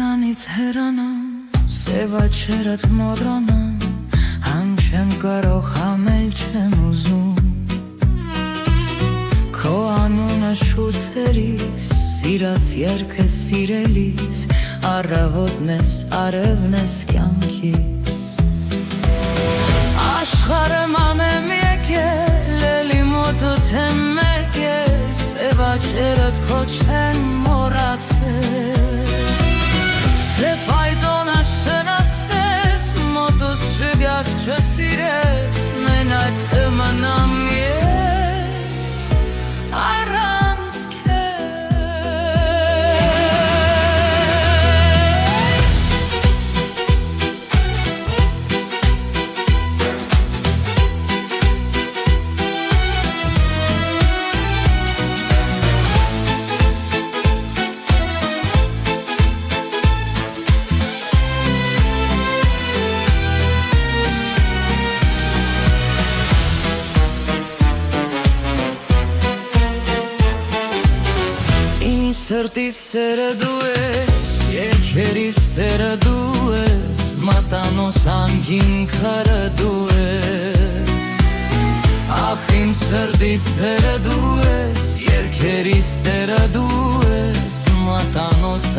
Քեզանից հեռանամ, սև աչքերդ մոռանամ, համ չեմ կարող, համ էլ չեմ ուզում Քո անունը շուրթերիս, սիրած երգը սիրելիս, առավոտն ես, արևն ես կյանքիս Աշխարհը մանեմ եկել, էլի մոտդ եմ եկել, սև աչքերդ քո չեն մոռացել Թե ֆայդոնը շնասես, մոտս չգաս չսիրես, մենակ կմնամ ես, առանց Սրտիս սերը դու ես, երգերիս տերը դու ես, մատանոս անգին քարը դու ես Ախ իմ սրտիս սերը դու ես, երգերիս տերը դու ես, մատանոս